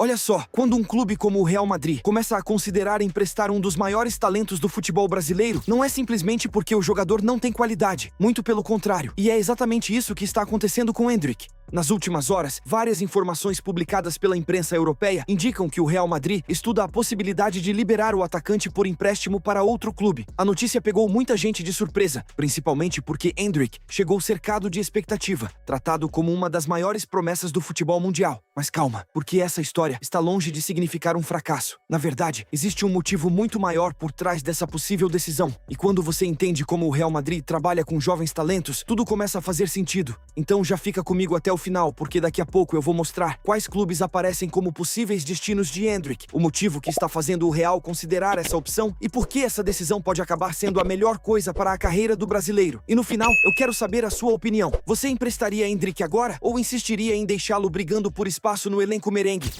Olha só, quando um clube como o Real Madrid começa a considerar emprestar um dos maiores talentos do futebol brasileiro, não é simplesmente porque o jogador não tem qualidade, muito pelo contrário. E é exatamente isso que está acontecendo com Endrick. Nas últimas horas, várias informações publicadas pela imprensa europeia indicam que o Real Madrid estuda a possibilidade de liberar o atacante por empréstimo para outro clube. A notícia pegou muita gente de surpresa, principalmente porque Endrick chegou cercado de expectativa, tratado como uma das maiores promessas do futebol mundial. Mas calma, porque essa história está longe de significar um fracasso. Na verdade, existe um motivo muito maior por trás dessa possível decisão. E quando você entende como o Real Madrid trabalha com jovens talentos, tudo começa a fazer sentido. Então já fica comigo até o final, porque daqui a pouco eu vou mostrar quais clubes aparecem como possíveis destinos de Endrick, o motivo que está fazendo o Real considerar essa opção e por que essa decisão pode acabar sendo a melhor coisa para a carreira do brasileiro. E no final, eu quero saber a sua opinião. Você emprestaria Endrick agora ou insistiria em deixá-lo brigando por espaço no elenco merengue?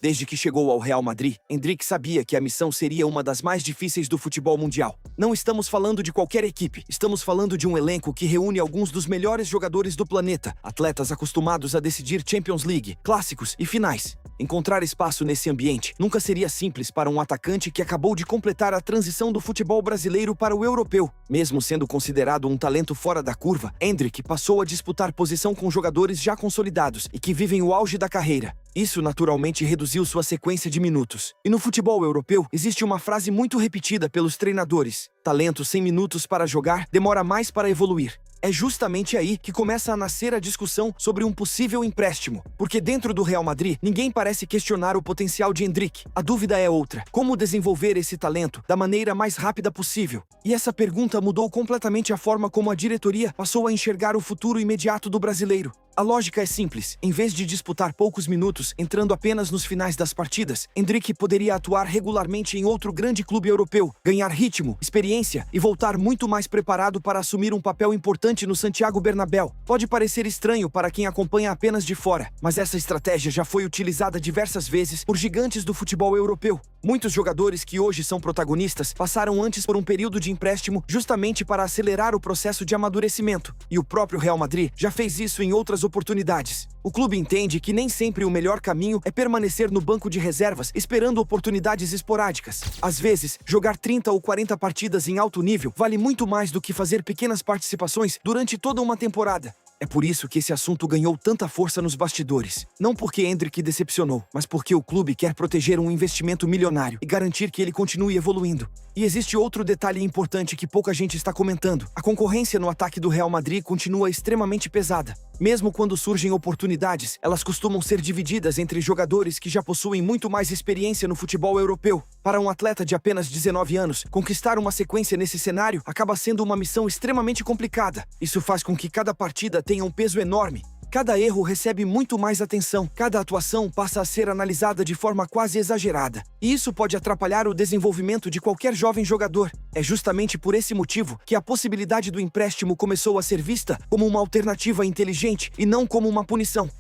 Desde que chegou ao Real Madrid, Endrick sabia que a missão seria uma das mais difíceis do futebol mundial. Não estamos falando de qualquer equipe, estamos falando de um elenco que reúne alguns dos melhores jogadores do planeta, atletas acostumados a decidir Champions League, clássicos e finais. Encontrar espaço nesse ambiente nunca seria simples para um atacante que acabou de completar a transição do futebol brasileiro para o europeu. Mesmo sendo considerado um talento fora da curva, Endrick passou a disputar posição com jogadores já consolidados e que vivem o auge da carreira. Isso naturalmente reduziu sua sequência de minutos. E no futebol europeu, existe uma frase muito repetida pelos treinadores: talento sem minutos para jogar demora mais para evoluir. É justamente aí que começa a nascer a discussão sobre um possível empréstimo. Porque dentro do Real Madrid, ninguém parece questionar o potencial de Endrick. A dúvida é outra: como desenvolver esse talento da maneira mais rápida possível? E essa pergunta mudou completamente a forma como a diretoria passou a enxergar o futuro imediato do brasileiro. A lógica é simples. Em vez de disputar poucos minutos, entrando apenas nos finais das partidas, Endrick poderia atuar regularmente em outro grande clube europeu, ganhar ritmo, experiência e voltar muito mais preparado para assumir um papel importante no Santiago Bernabéu. Pode parecer estranho para quem acompanha apenas de fora, mas essa estratégia já foi utilizada diversas vezes por gigantes do futebol europeu. Muitos jogadores que hoje são protagonistas passaram antes por um período de empréstimo justamente para acelerar o processo de amadurecimento. E o próprio Real Madrid já fez isso em outras oportunidades. O clube entende que nem sempre o melhor caminho é permanecer no banco de reservas esperando oportunidades esporádicas. Às vezes, jogar 30 ou 40 partidas em alto nível vale muito mais do que fazer pequenas participações durante toda uma temporada. É por isso que esse assunto ganhou tanta força nos bastidores. Não porque Endrick decepcionou, mas porque o clube quer proteger um investimento milionário e garantir que ele continue evoluindo. E existe outro detalhe importante que pouca gente está comentando. A concorrência no ataque do Real Madrid continua extremamente pesada. Mesmo quando surgem oportunidades, elas costumam ser divididas entre jogadores que já possuem muito mais experiência no futebol europeu. Para um atleta de apenas 19 anos, conquistar uma sequência nesse cenário acaba sendo uma missão extremamente complicada. Isso faz com que cada partida tenha um peso enorme. Cada erro recebe muito mais atenção, cada atuação passa a ser analisada de forma quase exagerada. E isso pode atrapalhar o desenvolvimento de qualquer jovem jogador. É justamente por esse motivo que a possibilidade do empréstimo começou a ser vista como uma alternativa inteligente e não como uma punição.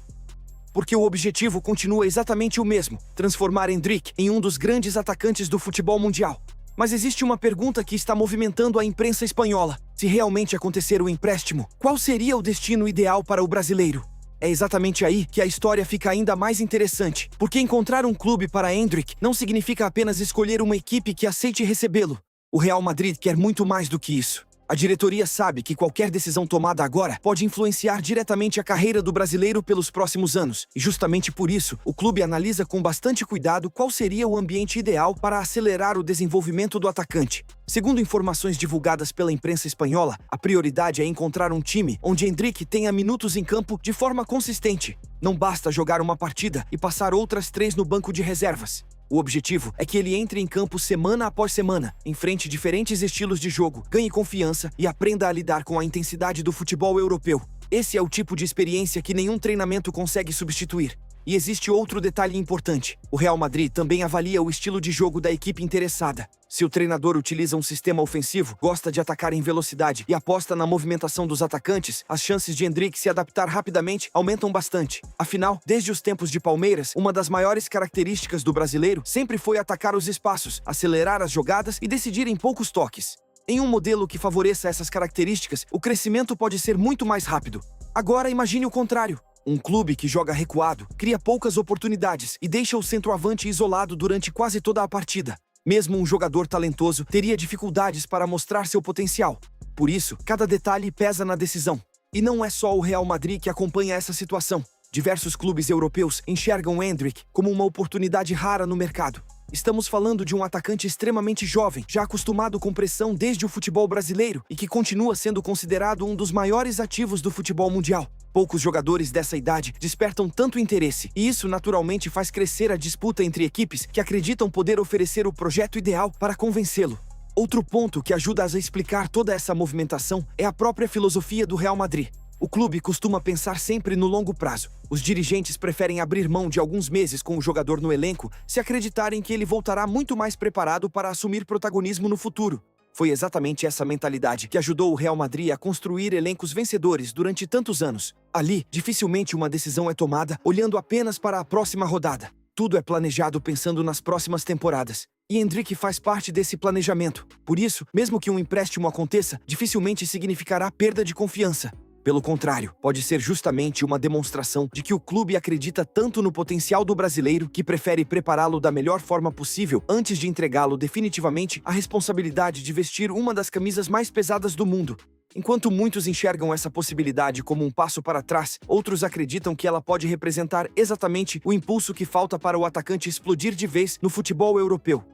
Porque o objetivo continua exatamente o mesmo: transformar Endrick em um dos grandes atacantes do futebol mundial. Mas existe uma pergunta que está movimentando a imprensa espanhola. Se realmente acontecer o empréstimo, qual seria o destino ideal para o brasileiro? É exatamente aí que a história fica ainda mais interessante, porque encontrar um clube para Endrick não significa apenas escolher uma equipe que aceite recebê-lo. O Real Madrid quer muito mais do que isso. A diretoria sabe que qualquer decisão tomada agora pode influenciar diretamente a carreira do brasileiro pelos próximos anos. E justamente por isso, o clube analisa com bastante cuidado qual seria o ambiente ideal para acelerar o desenvolvimento do atacante. Segundo informações divulgadas pela imprensa espanhola, a prioridade é encontrar um time onde Endrick tenha minutos em campo de forma consistente. Não basta jogar uma partida e passar outras 3 no banco de reservas. O objetivo é que ele entre em campo semana após semana, enfrente diferentes estilos de jogo, ganhe confiança e aprenda a lidar com a intensidade do futebol europeu. Esse é o tipo de experiência que nenhum treinamento consegue substituir. E existe outro detalhe importante. O Real Madrid também avalia o estilo de jogo da equipe interessada. Se o treinador utiliza um sistema ofensivo, gosta de atacar em velocidade e aposta na movimentação dos atacantes, as chances de Endrick se adaptar rapidamente aumentam bastante. Afinal, desde os tempos de Palmeiras, uma das maiores características do brasileiro sempre foi atacar os espaços, acelerar as jogadas e decidir em poucos toques. Em um modelo que favoreça essas características, o crescimento pode ser muito mais rápido. Agora imagine o contrário. Um clube que joga recuado, cria poucas oportunidades e deixa o centroavante isolado durante quase toda a partida. Mesmo um jogador talentoso teria dificuldades para mostrar seu potencial. Por isso, cada detalhe pesa na decisão. E não é só o Real Madrid que acompanha essa situação. Diversos clubes europeus enxergam Endrick como uma oportunidade rara no mercado. Estamos falando de um atacante extremamente jovem, já acostumado com pressão desde o futebol brasileiro e que continua sendo considerado um dos maiores ativos do futebol mundial. Poucos jogadores dessa idade despertam tanto interesse, e isso naturalmente faz crescer a disputa entre equipes que acreditam poder oferecer o projeto ideal para convencê-lo. Outro ponto que ajuda a explicar toda essa movimentação é a própria filosofia do Real Madrid. O clube costuma pensar sempre no longo prazo. Os dirigentes preferem abrir mão de alguns meses com o jogador no elenco se acreditarem que ele voltará muito mais preparado para assumir protagonismo no futuro. Foi exatamente essa mentalidade que ajudou o Real Madrid a construir elencos vencedores durante tantos anos. Ali, dificilmente uma decisão é tomada olhando apenas para a próxima rodada. Tudo é planejado pensando nas próximas temporadas. E Endrick faz parte desse planejamento. Por isso, mesmo que um empréstimo aconteça, dificilmente significará perda de confiança. Pelo contrário, pode ser justamente uma demonstração de que o clube acredita tanto no potencial do brasileiro que prefere prepará-lo da melhor forma possível antes de entregá-lo definitivamente à responsabilidade de vestir uma das camisas mais pesadas do mundo. Enquanto muitos enxergam essa possibilidade como um passo para trás, outros acreditam que ela pode representar exatamente o impulso que falta para o atacante explodir de vez no futebol europeu.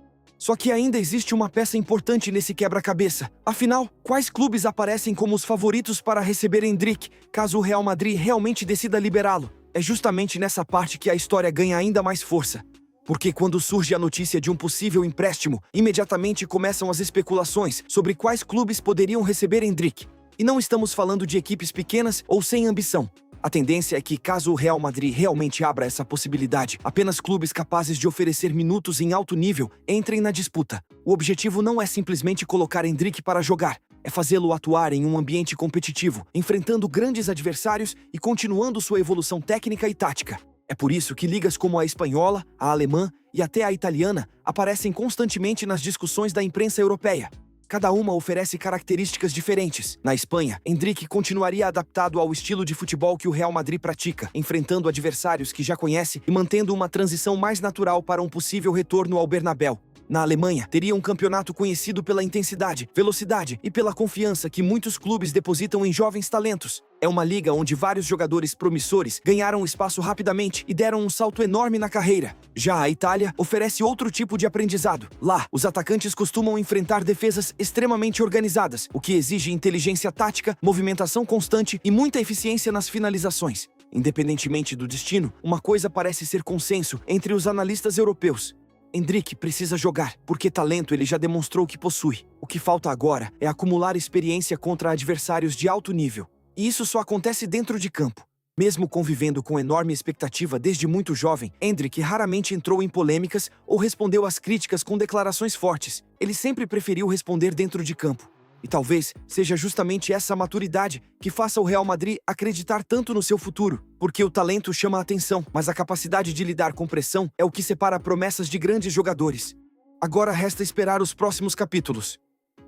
Só que ainda existe uma peça importante nesse quebra-cabeça. Afinal, quais clubes aparecem como os favoritos para receber Endrick, caso o Real Madrid realmente decida liberá-lo? É justamente nessa parte que a história ganha ainda mais força. Porque quando surge a notícia de um possível empréstimo, imediatamente começam as especulações sobre quais clubes poderiam receber Endrick. E não estamos falando de equipes pequenas ou sem ambição. A tendência é que, caso o Real Madrid realmente abra essa possibilidade, apenas clubes capazes de oferecer minutos em alto nível entrem na disputa. O objetivo não é simplesmente colocar Endrick para jogar, é fazê-lo atuar em um ambiente competitivo, enfrentando grandes adversários e continuando sua evolução técnica e tática. É por isso que ligas como a espanhola, a alemã e até a italiana aparecem constantemente nas discussões da imprensa europeia. Cada uma oferece características diferentes. Na Espanha, Endrick continuaria adaptado ao estilo de futebol que o Real Madrid pratica, enfrentando adversários que já conhece e mantendo uma transição mais natural para um possível retorno ao Bernabéu. Na Alemanha, teria um campeonato conhecido pela intensidade, velocidade e pela confiança que muitos clubes depositam em jovens talentos. É uma liga onde vários jogadores promissores ganharam espaço rapidamente e deram um salto enorme na carreira. Já a Itália oferece outro tipo de aprendizado. Lá, os atacantes costumam enfrentar defesas extremamente organizadas, o que exige inteligência tática, movimentação constante e muita eficiência nas finalizações. Independentemente do destino, uma coisa parece ser consenso entre os analistas europeus. Endrick precisa jogar, porque talento ele já demonstrou que possui. O que falta agora é acumular experiência contra adversários de alto nível. E isso só acontece dentro de campo. Mesmo convivendo com enorme expectativa desde muito jovem, Endrick raramente entrou em polêmicas ou respondeu às críticas com declarações fortes. Ele sempre preferiu responder dentro de campo. E talvez seja justamente essa maturidade que faça o Real Madrid acreditar tanto no seu futuro. Porque o talento chama a atenção, mas a capacidade de lidar com pressão é o que separa promessas de grandes jogadores. Agora resta esperar os próximos capítulos.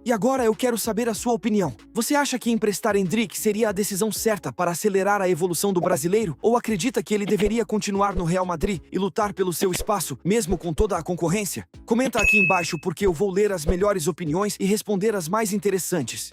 E agora eu quero saber a sua opinião. Você acha que emprestar Endrick seria a decisão certa para acelerar a evolução do brasileiro? Ou acredita que ele deveria continuar no Real Madrid e lutar pelo seu espaço, mesmo com toda a concorrência? Comenta aqui embaixo porque eu vou ler as melhores opiniões e responder as mais interessantes.